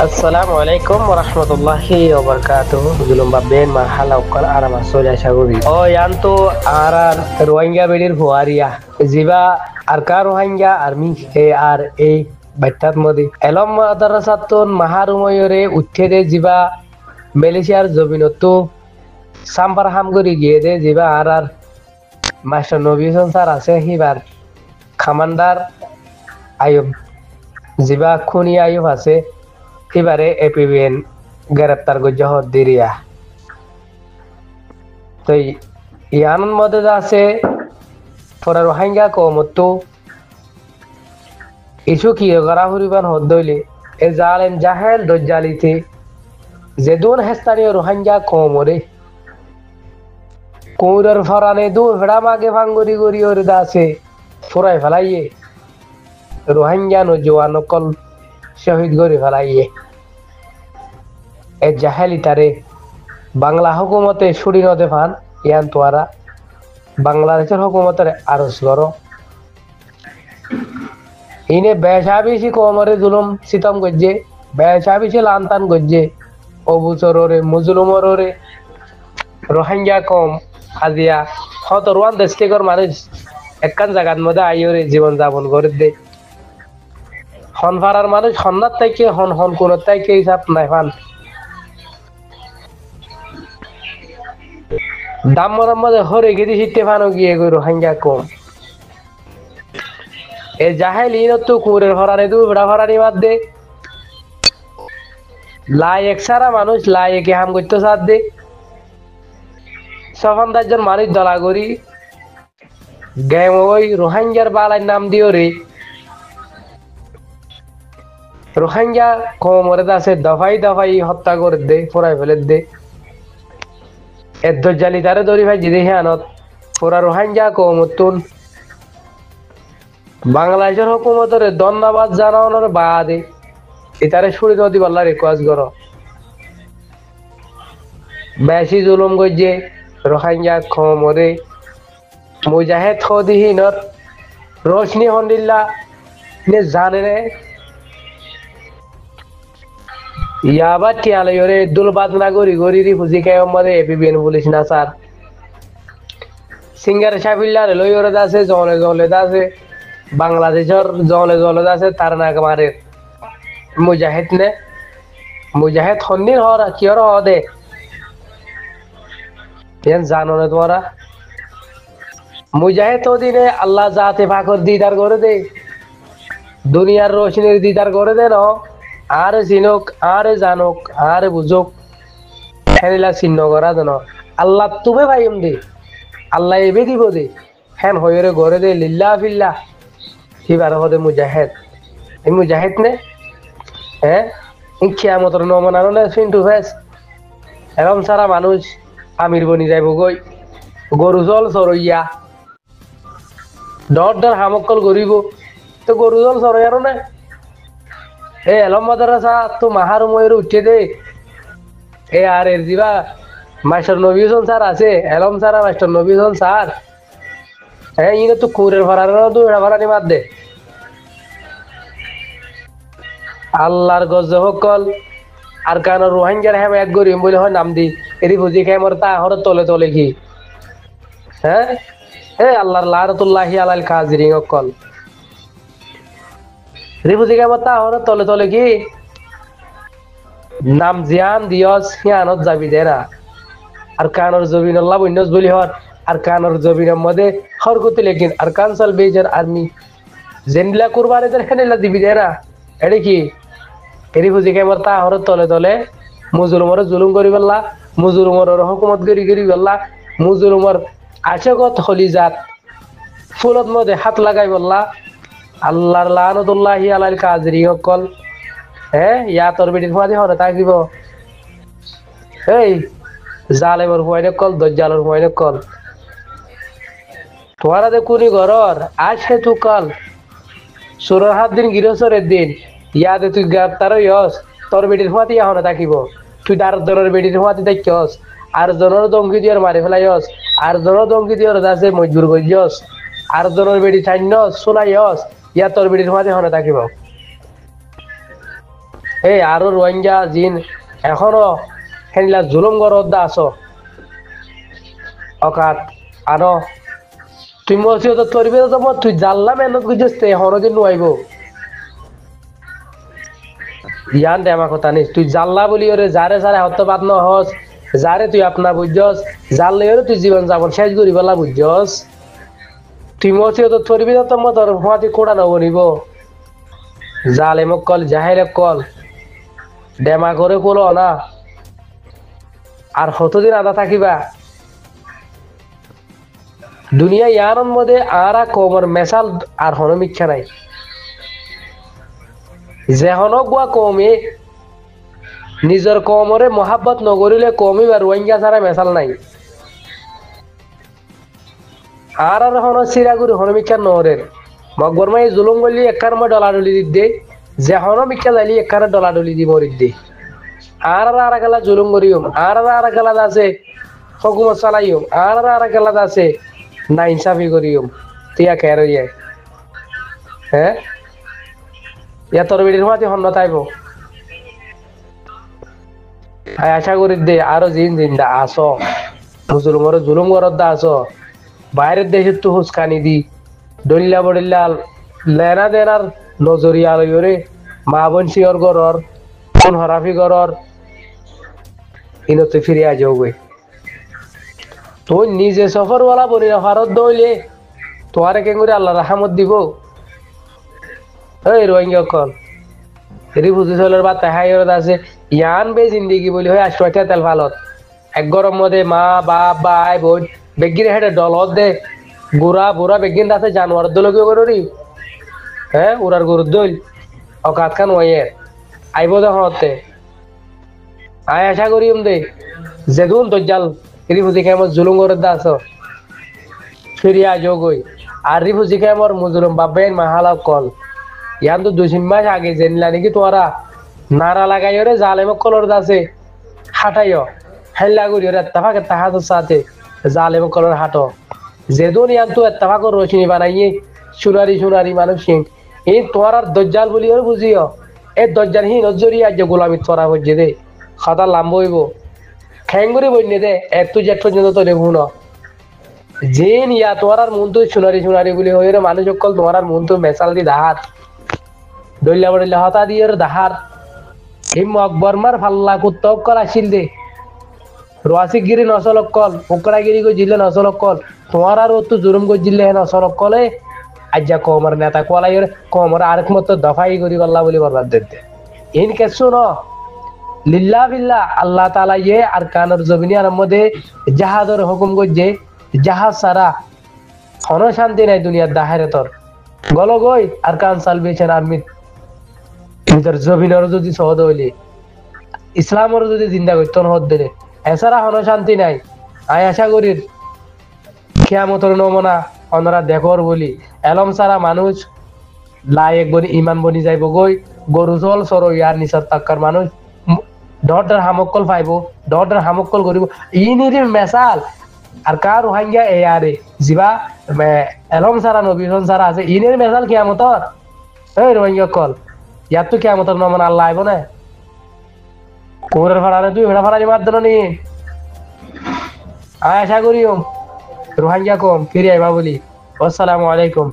আসসালামু আলাইকুম ওয়া রাহমাতুল্লাহি ওয়া বারাকাতুহু জুলুম বাবেন মারহালা ওকাল আরামা সরিয়া শাগুরি ও ইয়ান্তো আরার রোহিঙ্গা বেডির হুয়ারিয়া জিবা আর কা রোহিঙ্গা আর্মি এ আর এই বাইতাত মদি এলম মাদ্রাসাতুন মাহারুময়রে উঠে দে জিবা মালয়েশিয়ার জমিনতো সাম্বার হামগরি গিয়ে দে জিবা আর মাস্টার নবী স্যার আছে হিবার কমান্ডার আয়ুব জিবা খুনি আয়ুব আছে এবারে এপিবিএন গ্রেপ্তার করছে হদ্দিরিয়া তো ইয়ানোর মধ্যে আছে পরে রোহিঙ্গা কমতো ইস্যু কি করা হরিবান হদ্দইলে এ জালেম জাহেল দজ্জালিতে যেদুন হেস্তানীয় রোহিঙ্গা কমরে কৌরের ফরানে দু ভেড়া মাগে ভাঙ্গুরি গরি ওরে দাসে ফুরাই ফেলাইয়ে রোহিঙ্গা নজওয়ান নকল শহীদ গরি ফেলাইয়ে এ জাহেলি তারে বাংলা হুকুমতে ছুটি নদে ফান ইয়ান তোয়ারা বাংলাদেশের হুকুমতের আরজ করো ইনে বেশাবিশি কোমরে জুলুম সিতম গজ্জে বেশাবিশি লানতান গজ্জে অবুচররে মুজলুমররে রোহিঙ্গা কম আজিয়া হত রোয়ান দেশটিকর মানুষ একখান জায়গার মধ্যে আইয়রে জীবন যাপন করে দে হন ফারার মানুষ হন্নার থেকে হন হন কোন থেকে হিসাব নাই ফান দাম মরার মধ্যে হরে গেদি শিখতে ফানো গিয়ে গই রোহিঙ্গা কম এ জাহেল ইনতো কুরের ফরারে দু বেড়া ফরারি বাদ দে লাই একসারা মানুষ লাই একে হাম করতে সাথ দে সফান্দারজন মানুষ দলা করি গেম ওই রোহিঙ্গার বালাই নাম দিও রে রোহিঙ্গা কোমরে আছে দফাই দফাই হত্যা করে দে ফোরাই ফেলে দে এত জালি তারে দড়ি ভাই জিদে হিয়ানত পুরা রোহিঙ্গা কমতুন বাংলাদেশের হুকুমতের ধন্যবাদ জানানোর বাদে এটারে ছুড়ি নদী পাল্লা রিকোয়েস্ট করো বেশি জুলুম গজ্জে রোহিঙ্গা কমরে মুজাহিদ খদিহিনত রোশনি হন্দিল্লা নে জানে রে ইয়াবা টিয়ালয়রে দুলবাদ না গরি গরি রি ফুজি কায় মরে এপিবিএন পুলিশ না স্যার সিঙ্গার শাবিল্লার লয়রে দাসে জলে জলে দাসে বাংলাদেশের জলে জলে দাসে তার না মারে মুজাহিদ হন্দির হরা কিয়র হদে এন জানো না তোমরা মুজাহিদ ওদিনে আল্লাহ জাতে ফাকর দিদার করে দে দুনিয়ার রোশনির দিদার করে দে না আরে চিনুক আরে জানুক আরে বুঝুক হেনিলা চিহ্ন করা দেন আল্লাহ তুমি ভাইম দে আল্লাহ এবে দিব দে হেন হইরে গড়ে দে লিল্লা ফিল্লা হিবার হদে মুজাহিদ এই মুজাহিদ নে হ্যাঁ কিয়ামতের নমুনা নে সিন্টু ফেস এরম সারা মানুষ আমির বনি যাইব গই গরু জল সরইয়া ডর ডর হামকল গরিব তো গরু জল সরইয়ার না এ এলম মাদ্রাসা তো মাহারুময়ের উঠে দে এ আর এর জিবা মাস্টার নবীজন স্যার আছে এলম স্যার মাস্টার নবীজন স্যার হ্যাঁ ইনে তো কুরের ভাড়ার দু এড়া ভাড়া নিমাত দে আল্লাহর গজব কল আর কান রোহিঙ্গার হ্যাঁ এক গরিম বলে হয় নাম দি এরি বুঝি খাই মর তা হর তলে তলে কি হ্যাঁ হে আল্লাহর লারতুল্লাহি আলাল কাজিরিন কল রিফুজি কামতা হর তলে তলে কি নাম জিয়ান দিয়স হিয়ানত যাবি দেরা আর কানর জবিন আল্লাহ বইনস বলি হর আর কানর জবিনের মধ্যে হরগতি লেকিন আর কানসাল বেজার আর্মি জেনলা কুরবানে দের হেনেলা দিবি দেরা এডি কি রিফুজি কামতা হর তলে তলে মুজলুমর জুলুম করি বল্লা মুজলুমর হুকুমত করি করি বল্লা মুজলুমর আশাগত হলিজাত ফুলত মধ্যে হাত লাগাই বল্লা আল্লাহর লানতুল্লাহি আলাল কাজিরি কল হ্যাঁ ইয়া তোর বেটির ফাদি হরে থাকিব এই জালেমর হুয়াইনে কল দজ্জালর হুয়াইনে কল তোরা দে কুনি ঘরর আজ সে তু কল সুরর হাত দিন গিরসরের দিন ইয়াদে তুই গ্রেপ্তার হইস তোর বেটির ফাদি হরে থাকিব তুই তার দরের বেটির ফাদি দেখিস আর জনের দমকি দিয়ার মারি ফেলাইস আর জনের দমকি দিয়ার দাসে মজবুর করিস আর জনের বেটি ছাইন শোনাইস ইয়া তোর বেটির মাঝে হনে থাকিব এই আরো রোহিঙ্গা জিন এখনো হেনলা জুলুম গরদ্দা আছো অকাত আনো তুই মরছিও তো তোর বিয়ে তো তুই জানলাম এনত বুঝতে এখনো যে নুয়াইব ইয়ান দেমা কথা নিস তুই জানলা বলি ওরে যারে যারে হত্যবাদ ন হস যারে তুই আপনা বুঝছস জানলে ওরে তুই জীবন যাপন শেষ করি বলা বুঝছস তুই মরছিও তো তোর বিয়ে তো তোর হাতি কোড়া নব নিব জালেমক কল জাহেলক কল ডেমা করে কোলো না আর কতদিন আদা থাকিবা দুনিয়া ইয়ারন মধ্যে আরা কমর মেসাল আর হন মিথ্যা নাই যে হনক গুয়া কমে নিজের কমরে মহাব্বত নগরিলে কমি বা রোহিঙ্গা ছাড়া মেসাল নাই আর আর হন সিরাগুরি হন মিথ্যা নহরের মকবর মাই জুলুম করলি একখান মই ডলাডলি দি দে যে হন মিথ্যা যাইলি একখানে ডলাডলি দি মরি দে আর আর গেলা জুলুম করিম আর আর গেলা আছে হুকুমত চালাইম আর আর গেলা আছে না ইনসাফি করিম তিয়া কের ইয়ে হ্যাঁ ইয়া তোর বেডির মাতি হন্ন তাইব আশা করি দে আরো জিন জিন্দা আসো মুসলমার জুলুম করত দা আসো বাইরের দেশে তো হুসকানি দি ডলিলা বডিল্লা লেনা দেনার নজরিয়া লইরে মা বোন শিওর গরর কোন হরাফি গরর ইনতে ফিরে আ যাও গই তো নিজে সফরওয়ালা বনি না ভারত দইলে তোয়ারে কেঙ্গুরি আল্লাহ রহমত দিব এই রোহিঙ্গা কল এরি বুঝি চলের বা তাহাইর আছে ইয়ান বে জিন্দেগি বলি হয় আষ্টটা তেল ভালত এক গরম মধ্যে মা বাপ ভাই বোন বেগিন হেডে ডলত দে গুড়া বুড়া বেগিন আছে জানোয়ার দলকে করি হ্যাঁ উড়ার গরুর দইল অকাত খান ওয়ে আইব হতে আয় আশা করিম দে যেদুন দজ্জাল রিফুজি কেমন জুলুম করে দা আছো ফিরিয়া যোগই আর রিফুজি কেমন মুজলুম বাবেন মাহালা কল ইয়ান তো 2-3 মাস আগে জেনলা নাকি তোরা নারা লাগাইও রে জালেমক কলর দাসে হাঁটাইও হেল্লা করি রে তাফাকে তাহাদের সাথে জালেমক কলর হাঁটো যেদুন ইয়ান তো তাফাক রোশনি বানাইয়ে সুনারি সুনারি মানুষ এই তোর আর দজ্জাল বলি ওর বুঝিও এই দজ্জাল হি নজরিয়া যে গোলামি তোরা হচ্ছে দে খাতা লাম্ব হইব খ্যাঙ্গুরি বইনে দে এত জেট পর্যন্ত তো দেখু না জেন ইয়া তোর আর মন তো সুনারি সুনারি বলি হই রে মানুষ সকল তোমার আর মন তো মেসাল দি দাহাত দইলা বড়িলা হতা দিয়ে দাহার হিম আকবর মার ফাল্লা কুত্তক কল আসিল দে রোয়াসিক গিরি নসলক কল উকড়া গিরি গো জিলে নসলক কল তোমার আর অত জুরুম গো জিলে নসলক কলে আজ্জা কমর নেতা কলাই কমর আরেক মতো দফাই করি গল্লা বলি বরবাদ দিতে ইন কেসু ন লিল্লা বিল্লাহ আল্লাহ তাআলা ইয়ে আর কানর জমিনিয়ার মধ্যে জাহাজের হুকুম করছে জাহাজ সারা কোন শান্তি নাই দুনিয়ার দাহেরে তোর গলো গই আর কান সালভেশন আর্মি ভিতর জমিনের যদি সহদ হইলে ইসলামের যদি জিন্দা করত হদ দিলে এছাড়া কোন শান্তি নাই আয় আশা করি কিয়ামতের নমুনা অনরা দেখর বলি এলম সারা মানুষ লায়েক বনি ইমান বনি যাইব গই গরু জল সর ইয়ার নিচার তাক্কার মানুষ ডটার হামকল পাইব ডটার হামকল করিব ইনির মেসাল আর কার রোহিঙ্গা এ আরে জিবা এলম সারা নবীন সারা আছে ইনের মেসাল কিয়ামতর এই রোহিঙ্গা কল ইয়ার তো কিয়ামতর নমুনা আল্লাহ আইব না কোরের ফাড়ারে তুই ভেড়া ফাড়ারি মারদন নি আশা করিও রোহিঙ্গা কম ফিরে আইবা বলি আসসালামু আলাইকুম।